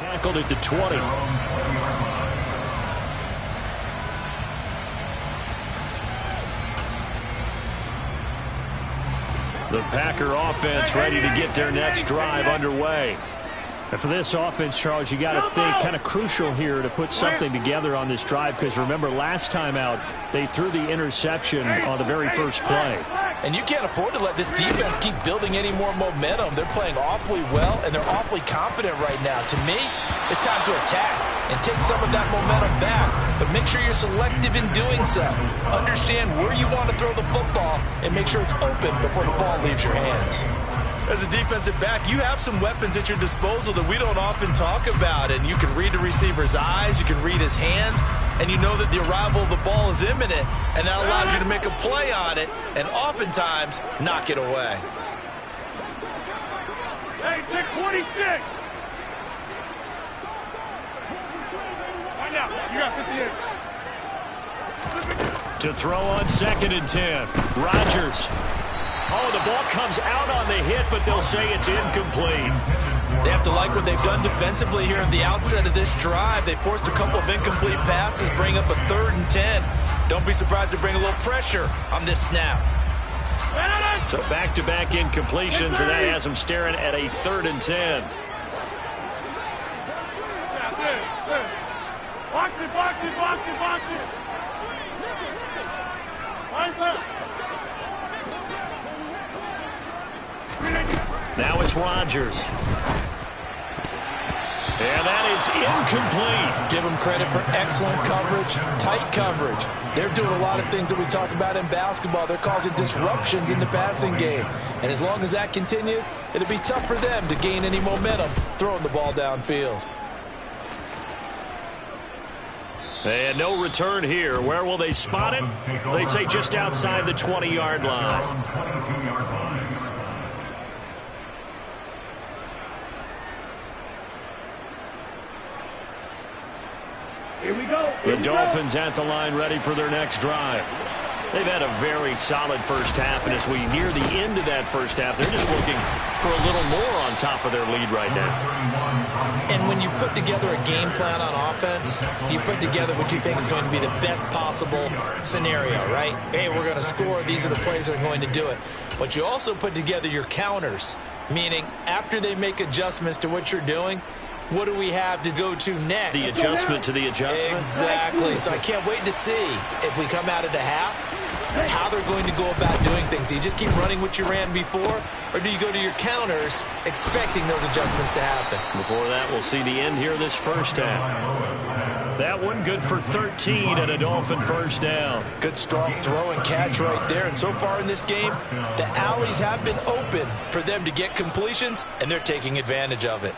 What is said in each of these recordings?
Tackled at the 20. The Packer offense ready to get their next drive underway. And for this offense, Charles, you got to think kind of crucial here to put something together on this drive, because remember last time out they threw the interception on the very first play. And you can't afford to let this defense keep building any more momentum. They're playing awfully well, and they're awfully confident right now. To me, it's time to attack and take some of that momentum back, but make sure you're selective in doing so. Understand where you want to throw the football and make sure it's open before the ball leaves your hands. As a defensive back, you have some weapons at your disposal that we don't often talk about, and you can read the receiver's eyes, you can read his hands, and you know that the arrival of the ball is imminent, and that allows you to make a play on it and oftentimes knock it away. Hey, take 26! Right now, you got 58. To throw on 2nd and 10. Rodgers. Oh, the ball comes out on the hit, but they'll say it's incomplete. They have to like what they've done defensively here at the outset of this drive. They forced a couple of incomplete passes, bring up a 3rd and 10. Don't be surprised to bring a little pressure on this snap. So back-to-back incompletions, and that has them staring at a 3rd and 10. Box it, box it, box it, box it. Now it's Rodgers. And that is incomplete. Give them credit for excellent coverage, tight coverage. They're doing a lot of things that we talk about in basketball. They're causing disruptions in the passing game. And as long as that continues, it'll be tough for them to gain any momentum throwing the ball downfield. And no return here. Where will they spot it? They say just outside the 20-yard line. Here we go. The Dolphins at the line ready for their next drive. They've had a very solid first half, and as we near the end of that first half, they're just looking for a little more on top of their lead right now. And when you put together a game plan on offense, you put together what you think is going to be the best possible scenario, right? Hey, we're going to score. These are the plays that are going to do it. But you also put together your counters, meaning after they make adjustments to what you're doing, what do we have to go to next? The adjustment to the adjustment? Exactly. So I can't wait to see if we come out of the half, how they're going to go about doing things. Do you just keep running what you ran before, or do you go to your counters expecting those adjustments to happen? Before that, we'll see the end here this first half. That one good for 13 and a Dolphin first down. Good strong throw and catch right there. And so far in this game, the alleys have been open for them to get completions, and they're taking advantage of it.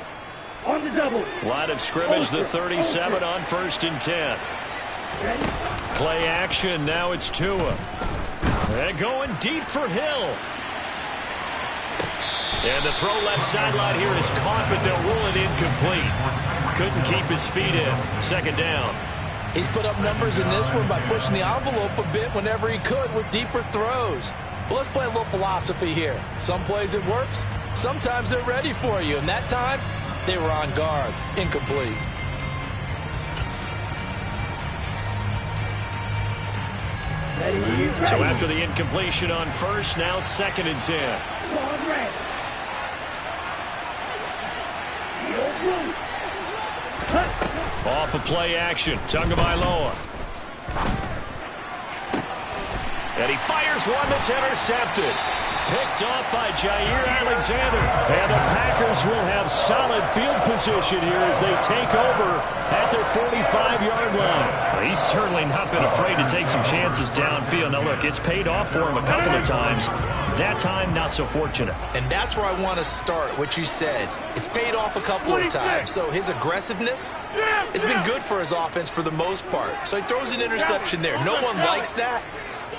On the double. Line of scrimmage, the 37 on 1st and 10. Play action, now it's Tua. And going deep for Hill. And the throw left sideline here is caught, but they'll rule it incomplete. Couldn't keep his feet in. 2nd down. He's put up numbers in this one by pushing the envelope a bit whenever he could with deeper throws. But let's play a little philosophy here. Some plays it works, sometimes they're ready for you. And that time, they were on guard. Incomplete. So after the incompletion on 1st, now 2nd and 10. Off of play action, Tagovailoa. And he fires one that's intercepted. Picked off by Jair Alexander. And the Packers will have solid field position here as they take over at their 45-yard line. Well, he's certainly not been afraid to take some chances downfield. Now, look, it's paid off for him a couple of times. That time, not so fortunate. And that's where I want to start, what you said. It's paid off a couple of times. So his aggressiveness has been good for his offense for the most part. So he throws an interception there. No one likes that.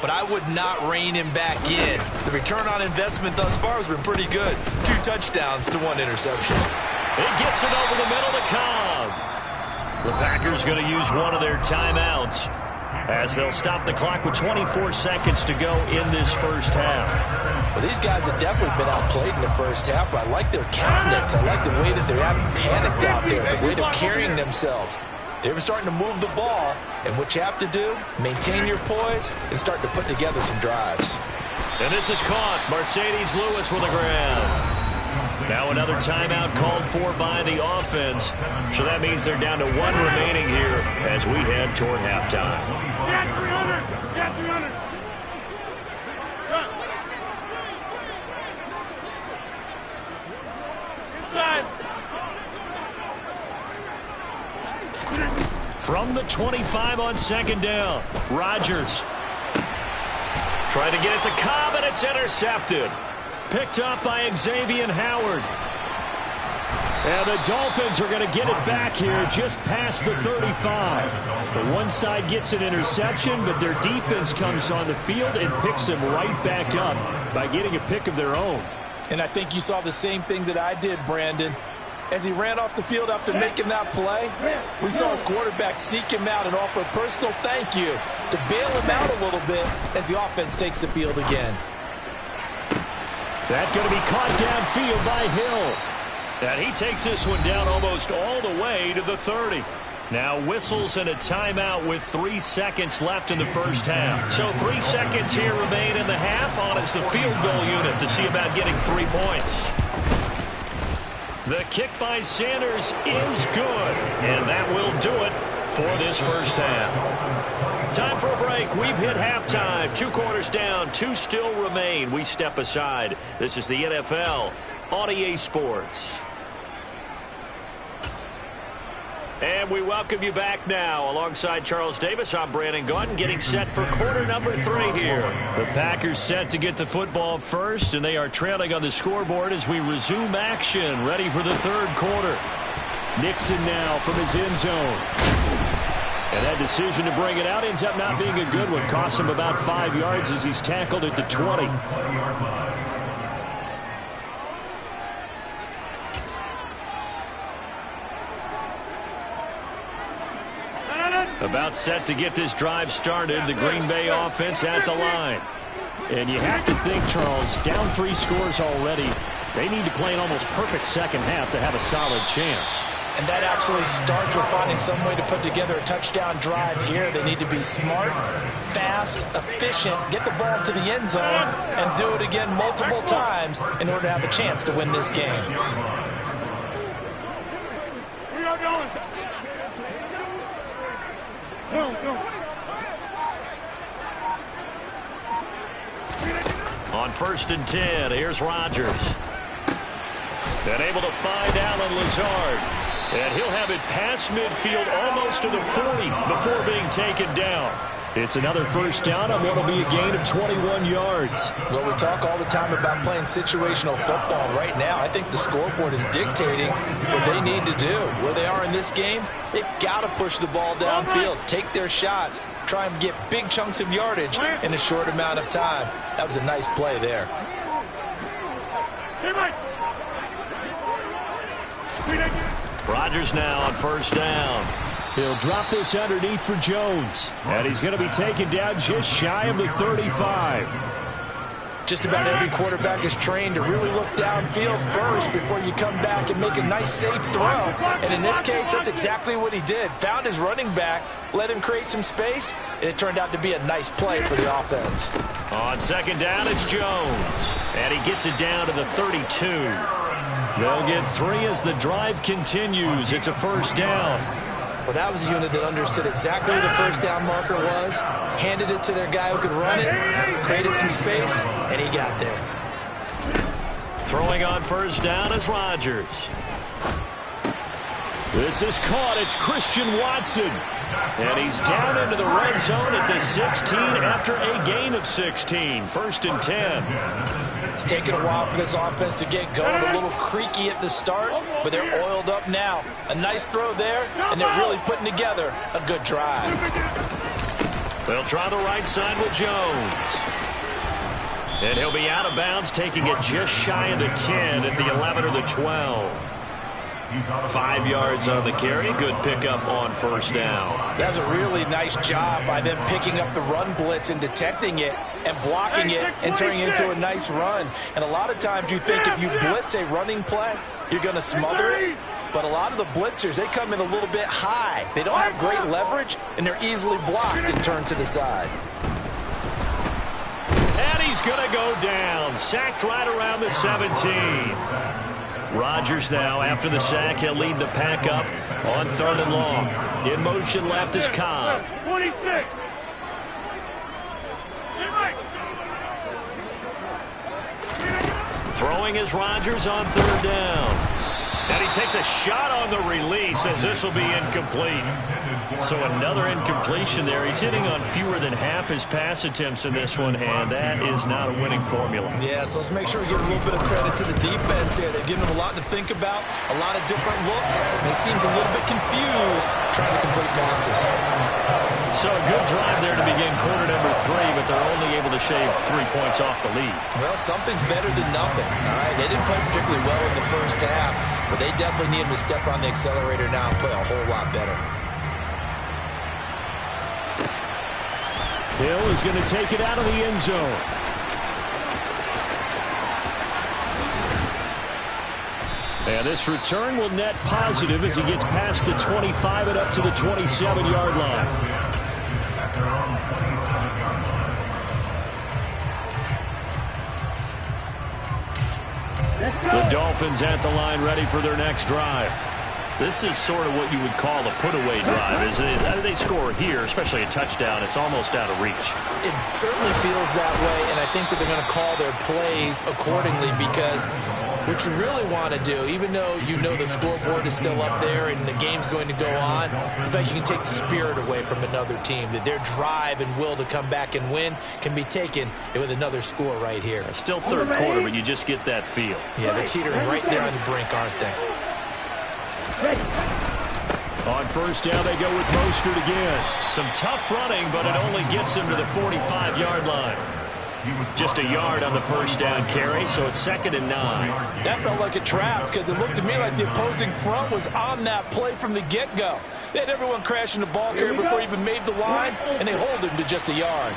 But I would not rein him back in. The return on investment thus far has been pretty good. 2 touchdowns to 1 interception. He gets it over the middle to Cobb. The Packers going to use one of their timeouts. as they'll stop the clock with 24 seconds to go in this first half. Well, these guys have definitely been outplayed in the first half, but I like their countenance. I like the way that they're having panicked out there, the way they're carrying themselves. They're starting to move the ball, and what you have to do, maintain your poise and start to put together some drives. And this is caught. Mercedes Lewis with the grab. Now another timeout called for by the offense. So that means they're down to 1 remaining here as we head toward halftime. Get 300! Get 300! Inside! From the 25 on second down, Rodgers. Trying to get it to Cobb, and it's intercepted. Picked up by Xavier Howard. And the Dolphins are going to get it back here just past the 35. The one side gets an interception, but their defense comes on the field and picks them right back up by getting a pick of their own. And I think you saw the same thing that I did, Brandon. As he ran off the field after making that play, we saw his quarterback seek him out and offer a personal thank you to bail him out a little bit as the offense takes the field again. That's going to be caught downfield by Hill. And he takes this one down almost all the way to the 30. Now whistles and a timeout with 3 seconds left in the first half. So 3 seconds here remain in the half on as the field goal unit to see about getting 3 points. The kick by Sanders is good, and that will do it for this first half. Time for a break. We've hit halftime. 2 quarters down, 2 still remain. We step aside. This is the NFL on EA Sports. And we welcome you back now. Alongside Charles Davis, I'm Brandon Gaudin, getting set for quarter number 3 here. The Packers set to get the football first, and they are trailing on the scoreboard as we resume action, ready for the 3rd quarter. Nixon now from his end zone. And that decision to bring it out ends up not being a good one. Costs him about 5 yards as he's tackled at the 20. About set to get this drive started. The Green Bay offense at the line. And you have to think, Charles, down 3 scores already. They need to play an almost perfect second half to have a solid chance. And that absolutely starts with finding some way to put together a touchdown drive here. They need to be smart, fast, efficient, get the ball to the end zone, and do it again multiple times in order to have a chance to win this game. We are going. Go, go. On 1st and 10, here's Rodgers. And able to find Allen Lazard. And he'll have it past midfield almost to the 40 before being taken down. It's another first down on what will be a gain of 21 yards. Well, we talk all the time about playing situational football. Right now, I think the scoreboard is dictating what they need to do. Where they are in this game, they've got to push the ball downfield, take their shots, try and get big chunks of yardage in a short amount of time. That was a nice play there. Rodgers now on 1st down. He'll drop this underneath for Jones. And he's going to be taken down just shy of the 35. Just about every quarterback is trained to really look downfield first before you come back and make a nice, safe throw. And in this case, that's exactly what he did. Found his running back, let him create some space, and it turned out to be a nice play for the offense. On 2nd down, it's Jones. And he gets it down to the 32. They'll get 3 as the drive continues. It's a 1st down. Well, that was a unit that understood exactly where the 1st down marker was, handed it to their guy who could run it, created some space, and he got there. Throwing on 1st down is Rodgers. This is caught. It's Christian Watson. And he's down into the red zone at the 16 after a gain of 16. 1st and 10. It's taken a while for this offense to get going. A little creaky at the start, but they're oiled up now. A nice throw there, and they're really putting together a good drive. They'll try the right side with Jones. And he'll be out of bounds, taking it just shy of the 10 at the 11 or the 12. 5 yards on the carry. Good pickup on first down. That's a really nice job by them picking up the run blitz and detecting it and blocking it and turning it into a nice run. And a lot of times you think if you blitz a running play, you're going to smother it. But a lot of the blitzers, they come in a little bit high. They don't have great leverage, and they're easily blocked and turned to the side. And he's going to go down. Sacked right around the 17. Rodgers now, after the sack, he'll lead the pack up on 3rd and long. In motion left is Cobb. 26. Throwing is Rodgers on 3rd down. And he takes a shot on the release as this will be incomplete. So another incompletion there. He's hitting on fewer than half his pass attempts in this one, and that is not a winning formula. Yeah, so let's make sure we give a little bit of credit to the defense here. They've given him a lot to think about, a lot of different looks, and he seems a little bit confused trying to complete passes. So a good drive there to begin quarter number 3, but they're only able to shave 3 points off the lead. Well, something's better than nothing. All right, they didn't play particularly well in the first half, but they definitely need him to step on the accelerator now and play a whole lot better. Hill is going to take it out of the end zone. And this return will net positive as he gets past the 25 and up to the 27-yard line. The Dolphins at the line ready for their next drive. This is sort of what you would call a put-away drive. As they score here, especially a touchdown, it's almost out of reach. It certainly feels that way, and I think that they're going to call their plays accordingly because what you really want to do, even though you know the scoreboard is still up there and the game's going to go on, in fact, you can take the spirit away from another team, that their drive and will to come back and win can be taken with another score right here. Still third quarter, but you just get that feel. Yeah, they're teetering right there on the brink, aren't they? On first down, they go with Mostert again. Some tough running, but it only gets him to the 45-yard line. Just a yard on the first down carry, so it's 2nd and 9. That felt like a trap because it looked to me like the opposing front was on that play from the get-go. They had everyone crashing the ball carrier before he even made the line, and they hold him to just a yard.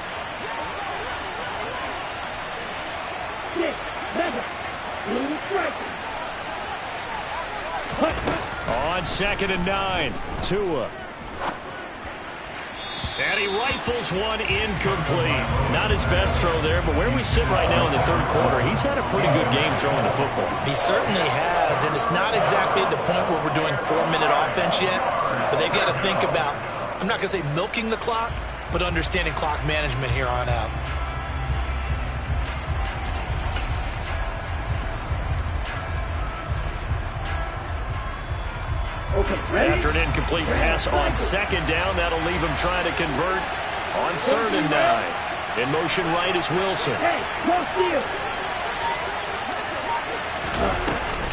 On 2nd and 9, Tua. And he rifles one incomplete. Not his best throw there, but where we sit right now in the third quarter, he's had a pretty good game throwing the football. He certainly has, and it's not exactly at the point where we're doing 4-minute offense yet, but they've got to think about, I'm not going to say milking the clock, but understanding clock management here on out. After an incomplete pass on 2nd down, that'll leave him trying to convert on 3rd and 9. In motion right is Wilson.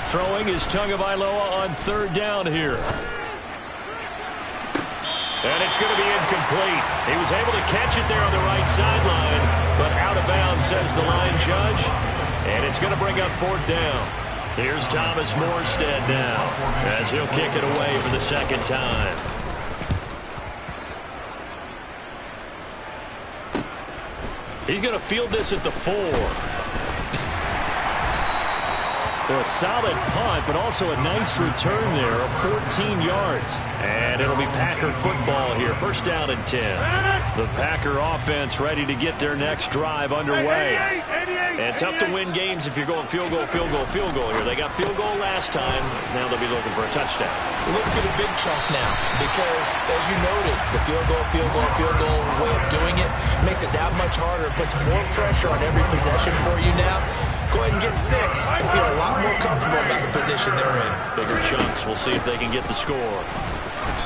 Throwing is Tagovailoa on 3rd down here. And it's going to be incomplete. He was able to catch it there on the right sideline, but out of bounds, says the line judge. And it's going to bring up 4th down. Here's Thomas Morstead now, as he'll kick it away for the 2nd time. He's going to field this at the 4. Well, a solid punt, but also a nice return there of 14 yards. And it'll be Packer football here. 1st down and 10. The Packer offense ready to get their next drive underway. And tough to win games if you're going field goal, field goal, field goal here. They got field goal last time. Now they'll be looking for a touchdown. Look for the big chunk now because, as you noted, the field goal way of doing it makes it that much harder. It puts more pressure on every possession for you now. Go ahead and get 6 and feel a lot more comfortable about the position they're in. Bigger chunks. We'll see if they can get the score.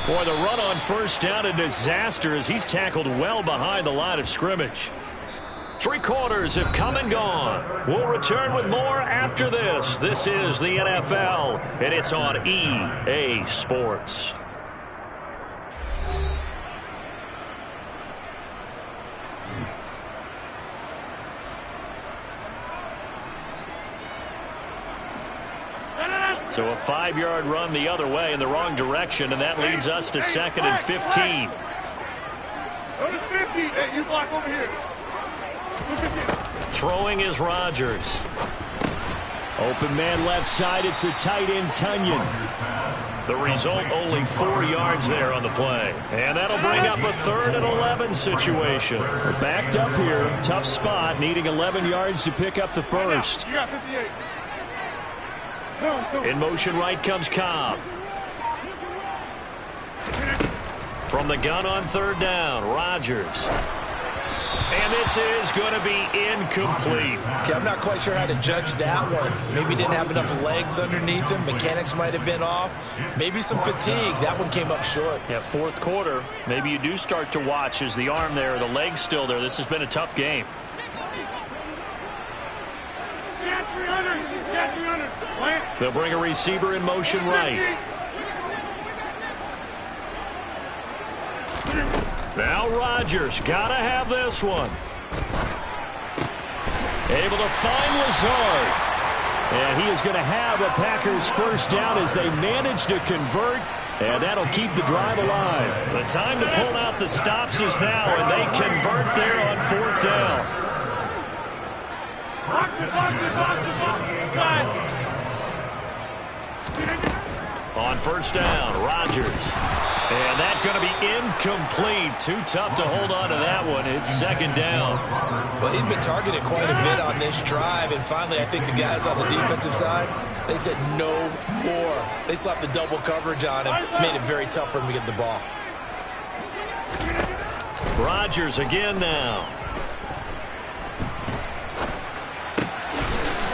Boy, the run on 1st down, a disaster as he's tackled well behind the line of scrimmage. 3 quarters have come and gone. We'll return with more after this. This is the NFL, and it's on EA Sports. So So a 5-yard run the other way in the wrong direction, and that leads us to 2nd and 15. Go to 50. Hey, you block over here. Throwing is Rodgers. Open man left side. It's the tight end, Tunyon. The result, only 4 yards there on the play. And that'll bring up a 3rd and 11 situation. We're backed up here. Tough spot, needing 11 yards to pick up the first. You got 58. In motion right comes Cobb. From the gun on 3rd down, Rodgers. And this is going to be incomplete. Okay, I'm not quite sure how to judge that one. Maybe didn't have enough legs underneath him. Mechanics might have been off. Maybe some fatigue. That one came up short. Yeah, 4th quarter. Maybe you do start to watch. Is the arm there, the leg's still there? This has been a tough game. Get 300. Get 300. Plant. They'll bring a receiver in motion right. Now Rodgers, gotta have this one. Able to find Lazard. And he is going to have a Packers first down as they manage to convert. And that'll keep the drive alive. The time to pull out the stops is now, and they convert there on 4th down. Box it, box it, box it, box it. Inside. On 1st down, Rodgers. And that's going to be incomplete. Too tough to hold on to that one. It's 2nd down. Well, he'd been targeted quite a bit on this drive, and finally I think the guys on the defensive side, they said no more. They slapped the double coverage on him, made it very tough for him to get the ball. Rodgers again now.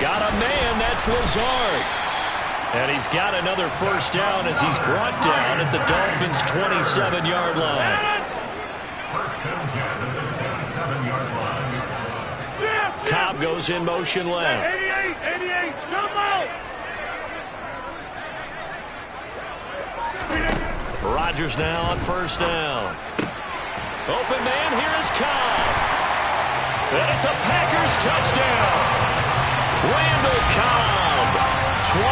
Got a man, that's Lazard. And he's got another first down as he's brought down at the Dolphins' 27-yard line. Cobb goes in motion left. 88, 88, jump out. Rodgers now on 1st down. Open man, here is Cobb. And it's a Packers touchdown. Randall Cobb. 27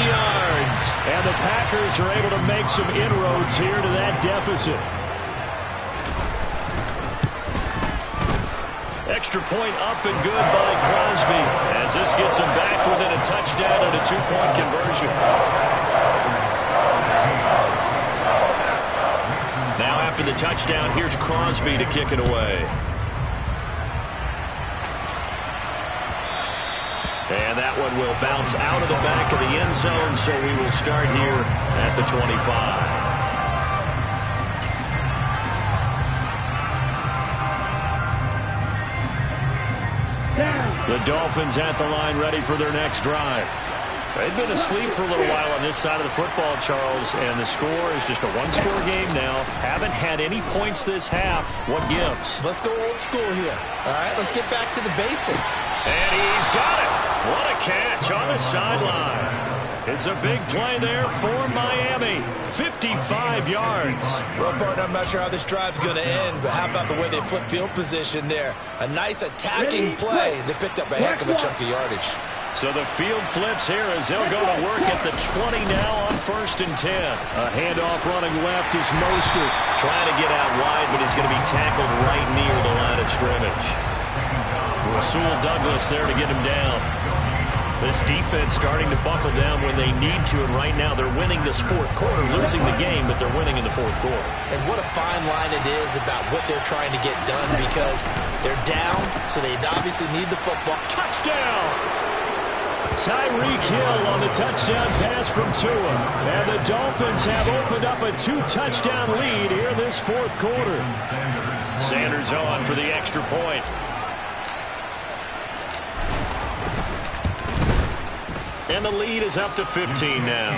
yards. And the Packers are able to make some inroads here to that deficit. Extra point up and good by Crosby as this gets him back within a touchdown and a 2-point conversion. Now after the touchdown, here's Crosby to kick it away. And that one will bounce out of the back of the end zone, so we will start here at the 25. The Dolphins at the line ready for their next drive. They've been asleep for a little while on this side of the football, Charles, and the score is just a one-score game now. Haven't had any points this half. What gives? Let's go old school here. All right, let's get back to the basics. And he's got it. What a catch on the sideline. It's a big play there for Miami. 55 yards. Well, partner, I'm not sure how this drive's going to end, but how about the way they flip field position there? A nice attacking play. They picked up a heck of a chunk of yardage. So the field flips here as they'll go to work at the 20 now on 1st and 10. A handoff running left is Mostert. Trying to get out wide, but he's going to be tackled right near the line of scrimmage. Rasul Douglas there to get him down. This defense starting to buckle down when they need to, and right now they're winning this 4th quarter, losing the game, but they're winning in the 4th quarter. And what a fine line it is about what they're trying to get done because they're down, so they obviously need the football. Touchdown! Tyreek Hill on the touchdown pass from Tua. And the Dolphins have opened up a 2-touchdown lead here this 4th quarter. Sanders on for the extra point. And the lead is up to 15 now.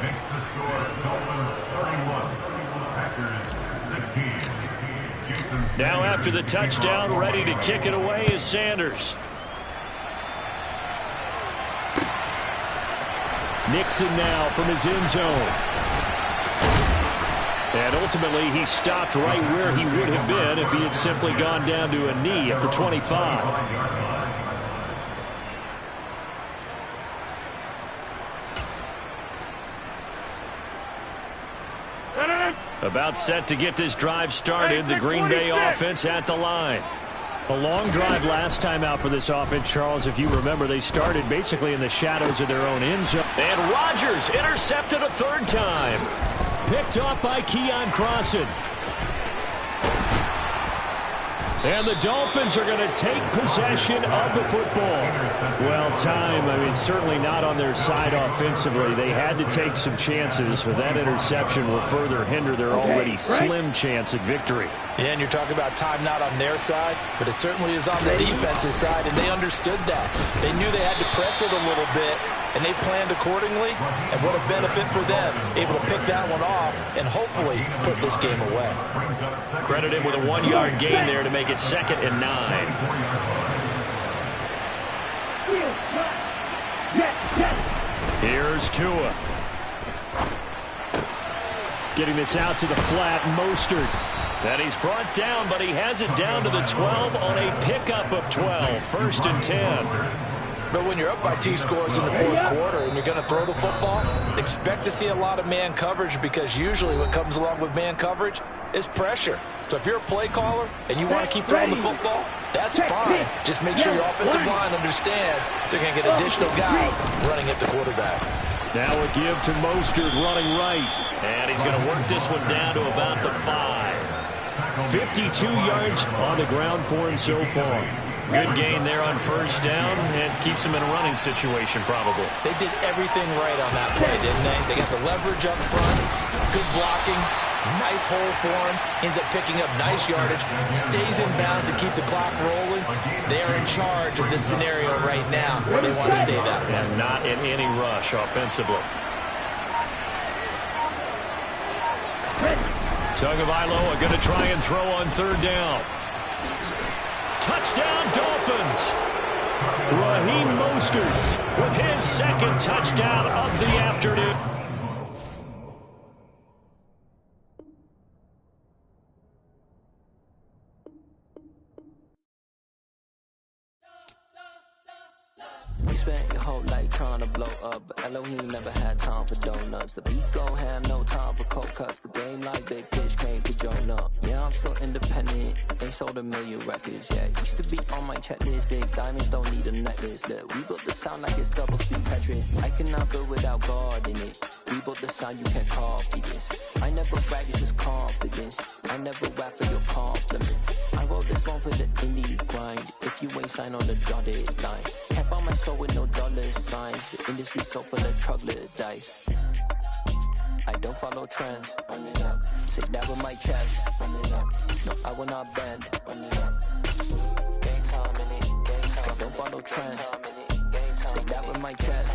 Makes the score Dolphins 31, Packers 16. Now after the touchdown, ready to kick it away is Sanders. Nixon now from his end zone. And ultimately, he stopped right where he would have been if he had simply gone down to a knee at the 25. About set to get this drive started. The Green Bay offense at the line. A long drive last time out for this offense, Charles. If you remember, they started basically in the shadows of their own end zone. And Rodgers intercepted a third time. Picked off by Keon Crossan. And the Dolphins are going to take possession of the football. Well, time, I mean, certainly not on their side offensively. They had to take some chances, but that interception will further hinder their already slim chance at victory. Yeah, and you're talking about time not on their side, but it certainly is on the defense's side, and they understood that. They knew they had to press it a little bit, and they planned accordingly, and what a benefit for them, able to pick that one off and hopefully put this game away. Credited with a 1-yard gain there to make it 2nd and 9. Here's Tua. Getting this out to the flat, Mostert. And he's brought down, but he has it down to the 12 on a pickup of 12. 1st and 10. But when you're up by 2 scores in the 4th quarter and you're going to throw the football, expect to see a lot of man coverage, because usually what comes along with man coverage is pressure. So if you're a play caller and you want to keep throwing the football, that's fine. Just make sure your offensive line understands they're going to get additional guys running at the quarterback. Now a give to Mostert running right. And he's going to work this one down to about the 5. 52 yards on the ground for him so far. Good gain there on 1st down, and keeps him in a running situation probably. They did everything right on that play, didn't they? They got the leverage up front, good blocking, nice hole for him, ends up picking up nice yardage, stays in bounds to keep the clock rolling. They're in charge of this scenario right now. They want to stay that way. And not in any rush offensively. Tagovailoa going to try and throw on 3rd down. Touchdown, Dolphins. Raheem Mostert with his 2nd touchdown of the afternoon. We spent your whole life trying to blow up, but Elohim never had time for donuts. The beat go ham, no time for cold cuts. The game like big pitch came to join up. Yeah, I'm still independent, ain't sold 1 million records yet. Used to be on my checklist, big diamonds don't need a necklace. Look, we built the sound like it's double speed Tetris. I cannot build without God in it. We built the sound, you can't copy this. I never brag, it's just confidence. I never rap for your compliments. I wrote this one for the indie grind. If you ain't signed on the dotted line, can't buy my soul with no dollar signs. The industry so full of troglodytes. I don't follow trends. Run it up. Sit down with my chest. Run it up. No, I will not bend. Run it up. Game time in it. Game time. I don't follow trends. Sit down with my chest.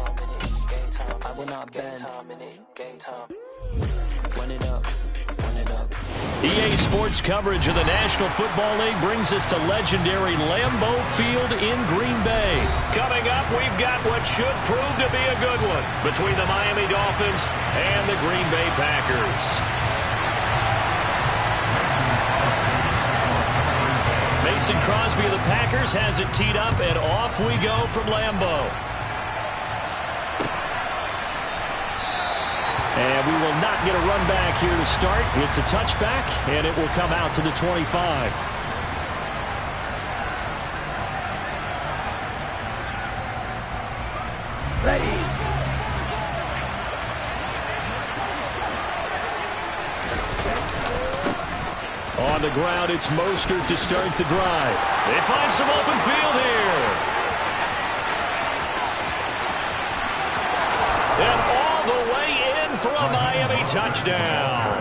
I will not bend. Game time. Run it up. Run it up. EA Sports coverage of the National Football League brings us to legendary Lambeau Field in Green Bay. Coming up, we've got what should prove to be a good one between the Miami Dolphins and the Green Bay Packers. Mason Crosby of the Packers has it teed up, and off we go from Lambeau. And we will not get a run back here to start. It's a touchback, and it will come out to the 25. Ready. On the ground, it's Mostert to start the drive. They find some open field here. And all the way in for a Miami touchdown.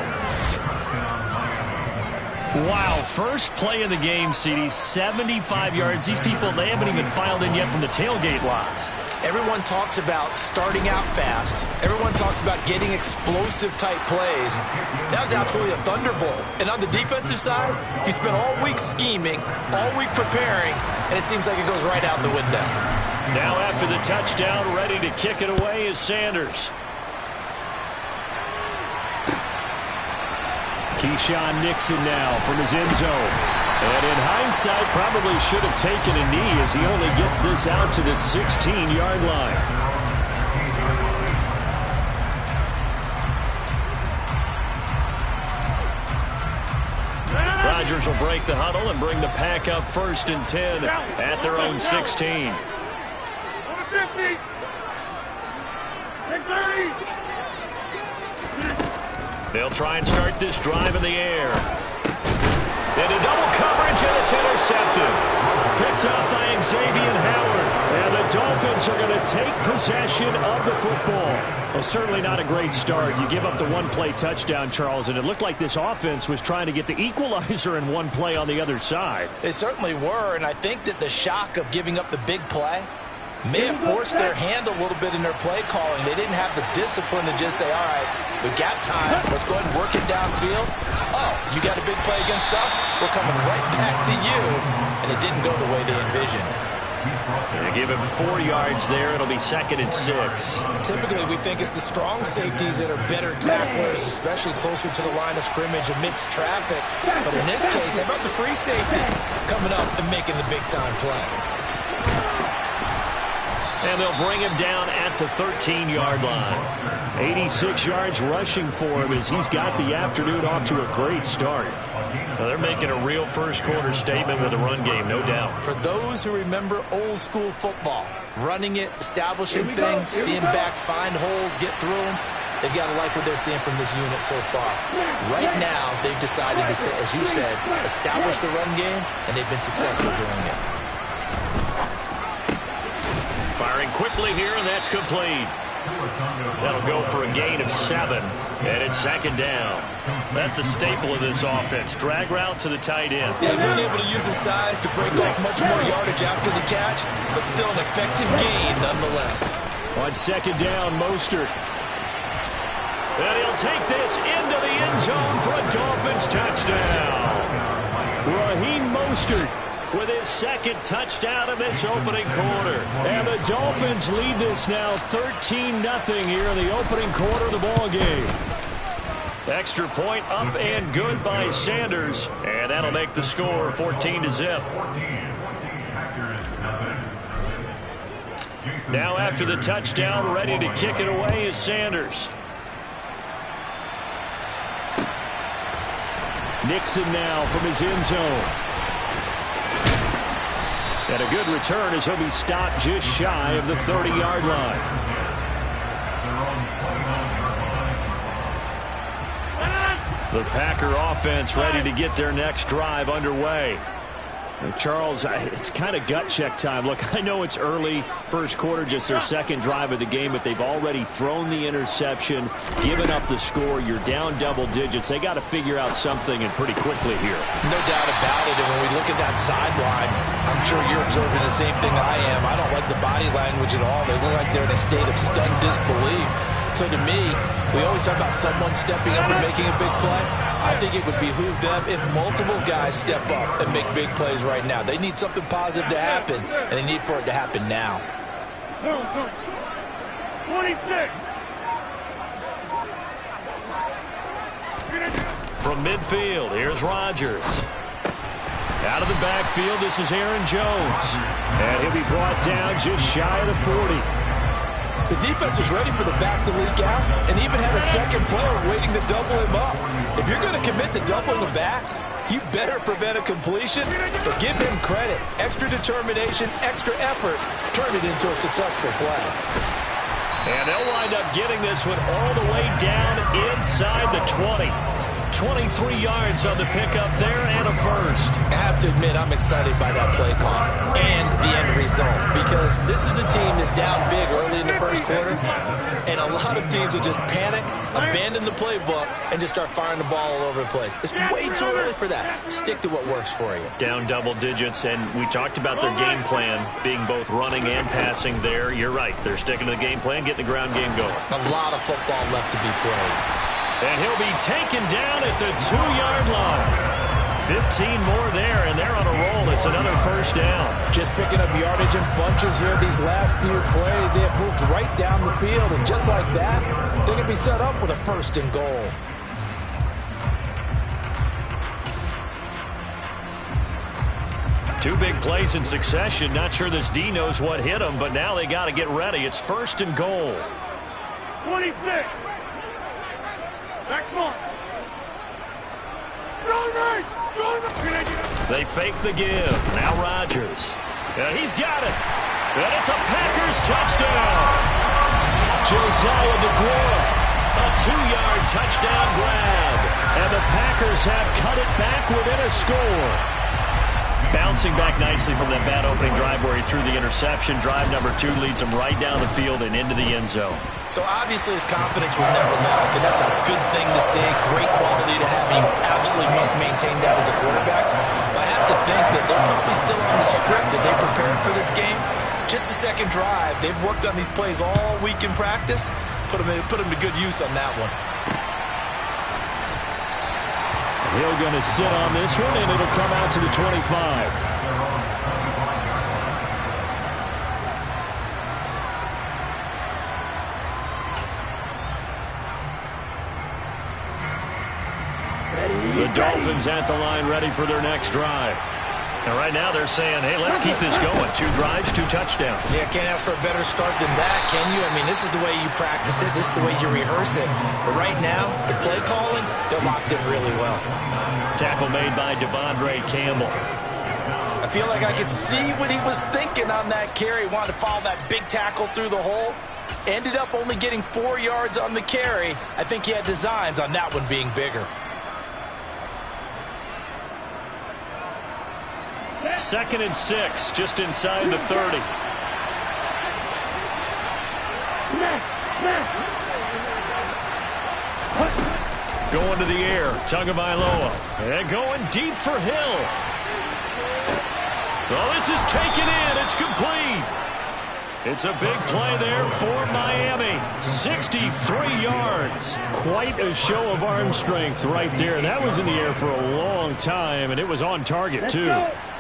Wow, first play of the game, CD, 75 yards. These people, they haven't even filed in yet from the tailgate lots. Everyone talks about starting out fast. Everyone talks about getting explosive-type plays. That was absolutely a thunderbolt. And on the defensive side, you spent all week scheming, all week preparing, and it seems like it goes right out the window. Now after the touchdown, ready to kick it away is Sanders. Keyshawn Nixon now from his end zone. And in hindsight, probably should have taken a knee as he only gets this out to the 16-yard line. Chargers will break the huddle and bring the pack up 1st and 10 at their own 16. 50. 30. They'll try and start this drive in the air. Into double coverage, and it's intercepted. Picked up by Xavier Howard. And the Dolphins are going to take possession of the football. Well, certainly not a great start. You give up the one-play touchdown, Charles, and it looked like this offense was trying to get the equalizer in one play on the other side. They certainly were, and I think that the shock of giving up the big play may have forced their hand a little bit in their play calling. They didn't have the discipline to just say, all right, we got time. Let's go ahead and work it downfield. Oh, you got a big play against us? We're coming right back to you. And it didn't go the way they envisioned. They give him 4 yards there. It'll be 2nd and 6. Typically, we think it's the strong safeties that are better tacklers, especially closer to the line of scrimmage amidst traffic. But in this case, how about the free safety coming up and making the big-time play? And they'll bring him down at the 13-yard line. 86 yards rushing for him as he's got the afternoon off to a great start. Well, they're making a real first-quarter statement with a run game, no doubt. For those who remember old-school football, running it, establishing things, seeing backs find holes, get through them, they've got to like what they're seeing from this unit so far. Right now, they've decided to, as you said, establish the run game, and they've been successful doing it. Firing quickly here, and that's complete. That'll go for a gain of 7, and it's 2nd down. That's a staple of this offense. Drag route to the tight end. Yeah, he's unable to use his size to break off much more yardage after the catch, but still an effective gain nonetheless. On 2nd down, Mostert. And he'll take this into the end zone for a Dolphins touchdown. Raheem Mostert with his 2nd touchdown of this opening quarter. And the Dolphins lead this now 13-0 here in the opening quarter of the ball game. Extra point up and good by Sanders. And that'll make the score 14-0. Now after the touchdown, ready to kick it away is Sanders. Nixon now from his end zone. And a good return as he'll be stopped just shy of the 30-yard line. The Packer offense ready to get their next drive underway. Charles, it's kind of gut check time. Look, I know it's early, first quarter, just their 2nd drive of the game, but they've already thrown the interception, given up the score. You're down double digits. They got to figure out something, and pretty quickly here. No doubt about it, and when we look at that sideline, I'm sure you're observing the same thing I am. I don't like the body language at all. They look like they're in a state of stunned disbelief. So to me, we always talk about someone stepping up and making a big play. I think it would behoove them if multiple guys step up and make big plays right now. They need something positive to happen, and they need for it to happen now. 26. From midfield, here's Rodgers. Out of the backfield, this is Aaron Jones. And he'll be brought down just shy of the 40. The defense was ready for the back to leak out and even had a second player waiting to double him up. If you're going to commit to doubling the back, you better prevent a completion, but give him credit. Extra determination, extra effort, turn it into a successful play. And they'll wind up getting this one all the way down inside the 20. 23 yards on the pickup there and a first. I have to admit, I'm excited by that play call and the end result, because this is a team that's down big early in the first quarter, and a lot of teams will just panic, abandon the playbook, and just start firing the ball all over the place. It's way too early for that. Stick to what works for you. Down double digits, and we talked about their game plan being both running and passing there. You're right. They're sticking to the game plan, getting the ground game going. A lot of football left to be played. And he'll be taken down at the 2-yard line. 15 more there, and they're on a roll. It's another first down. Just picking up yardage in bunches here these last few plays. They have moved right down the field, and just like that, they're going to be set up with a 1st and goal. Two big plays in succession. Not sure this D knows what hit him, but now they got to get ready. It's 1st and goal. 26. Back mark. Strong right. They fake the give. Now Rodgers. And he's got it. And it's a Packers touchdown. Josiah DeGuara. A 2-yard touchdown grab. And the Packers have cut it back within a score. Bouncing back nicely from that bad opening drive where he threw the interception. Drive number 2 leads him right down the field and into the end zone. So obviously his confidence was never lost, and that's a good thing to see. Great quality to have, and you absolutely must maintain that as a quarterback. But I have to think that they're probably still on the script that they prepared for this game. Just the second drive. They've worked on these plays all week in practice. Put them to good use on that one. Hill going to sit on this one, and it'll come out to the 25. The Dolphins at the line ready for their next drive. And right now they're saying, hey, let's keep this going. 2 drives, 2 touchdowns. Yeah, can't ask for a better start than that, can you? I mean, this is the way you practice it. This is the way you rehearse it. But right now, the play calling, they're locked in really well. Tackle made by Devondre Campbell. I feel like I could see what he was thinking on that carry. Wanted to follow that big tackle through the hole. Ended up only getting 4 yards on the carry. I think he had designs on that one being bigger. 2nd and 6, just inside the 30. Going to the air, Tagovailoa. And going deep for Hill. Well, this is taken in. It's complete. It's a big play there for Miami. 63 yards. Quite a show of arm strength right there. That was in the air for a long time, and it was on target, too.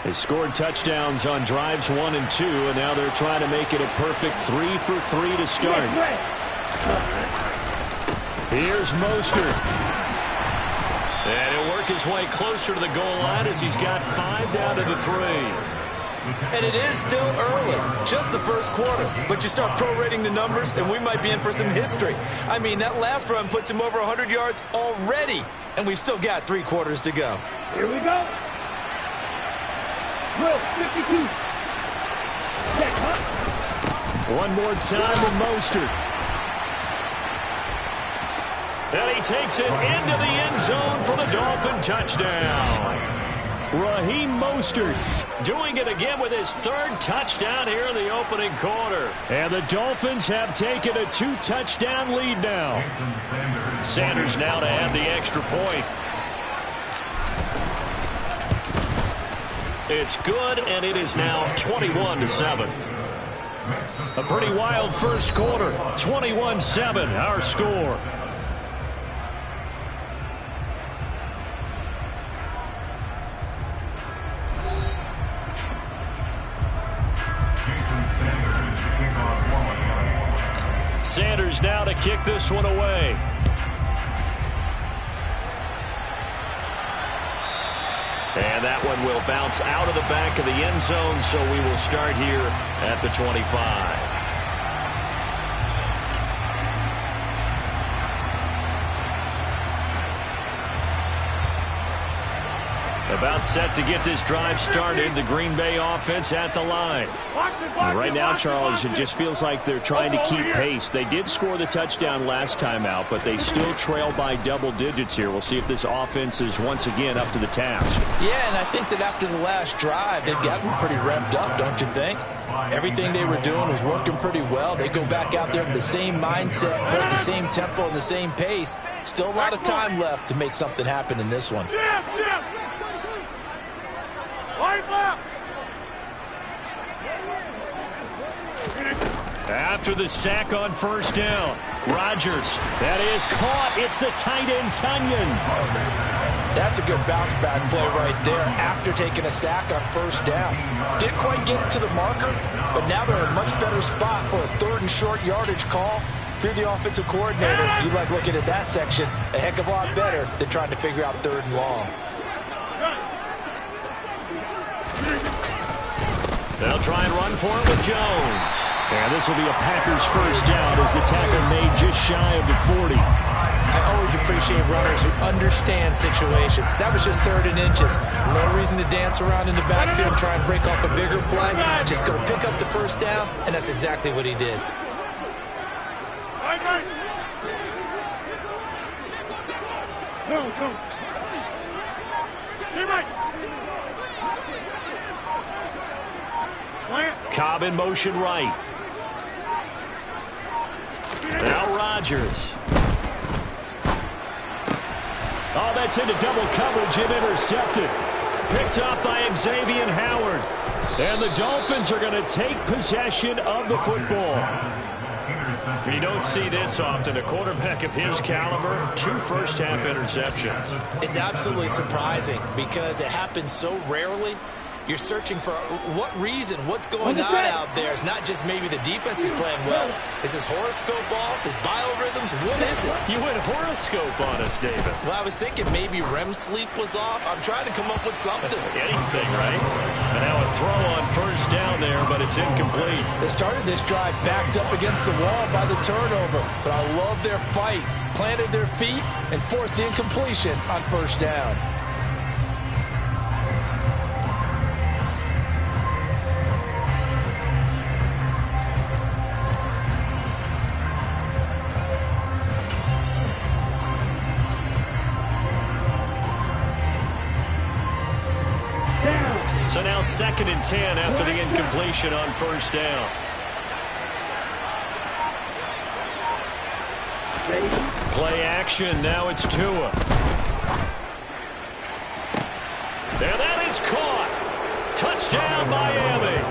They scored touchdowns on drives 1 and 2, and now they're trying to make it a perfect 3 for 3 to start. Here's Mostert. And he'll work his way closer to the goal line as he's got 5 down to the 3. And it is still early, just the first quarter. But you start prorating the numbers, and we might be in for some history. I mean, that last run puts him over 100 yards already, and we've still got 3 quarters to go. Here we go. Drill 52. One more time with Mostert. And he takes it into the end zone for the Dolphin touchdown. Raheem Mostert doing it again with his 3rd touchdown here in the opening quarter. And the Dolphins have taken a 2-touchdown lead now. Sanders now to add the extra point. It's good, and it is now 21-7. A pretty wild first quarter. 21-7, our score. Sanders now to kick this one away. And that one will bounce out of the back of the end zone, so we will start here at the 25. About set to get this drive started. The Green Bay offense at the line. Right now, Charles, it just feels like they're trying to keep pace. They did score the touchdown last time out, but they still trail by double digits here. We'll see if this offense is once again up to the task. Yeah, and I think that after the last drive, they've gotten pretty revved up, don't you think? Everything they were doing was working pretty well. They go back out there with the same mindset, holding the same tempo and the same pace. Still a lot of time left to make something happen in this one. After the sack on first down, Rodgers. That is caught. It's the tight end, Tunyon. That's a good bounce back play right there after taking a sack on first down. Didn't quite get it to the marker, but now they're in a much better spot for a 3rd and short yardage call. If you're the offensive coordinator, you like looking at that section a heck of a lot better than trying to figure out 3rd and long. They'll try and run for it with Jones. And this will be a Packers first down as the tackle made just shy of the 40. I always appreciate runners who understand situations. That was just 3rd and inches. No reason to dance around in the backfield and try and break off a bigger play. Just go pick up the first down, and that's exactly what he did. Go. Hey, Mike. Cobb in motion right. Now Rodgers. Oh, that's into double coverage and intercepted. Picked up by Xavier Howard. And the Dolphins are going to take possession of the football. You don't see this often. A quarterback of his caliber, 2 first-half interceptions. It's absolutely surprising because it happens so rarely. You're searching for what reason, what's going on out there. It's not just maybe the defense is playing well. Is his horoscope off? His biorhythms? What is it? You went horoscope on us, David. Well, I was thinking maybe REM sleep was off. I'm trying to come up with something. Anything, right? And now a throw on first down there, but it's incomplete. They started this drive backed up against the wall by the turnover, but I love their fight. Planted their feet and forced the incompletion on first down. So now 2nd and 10 after the incompletion on first down. Play action. Now it's Tua. There, that is caught. Touchdown, Miami.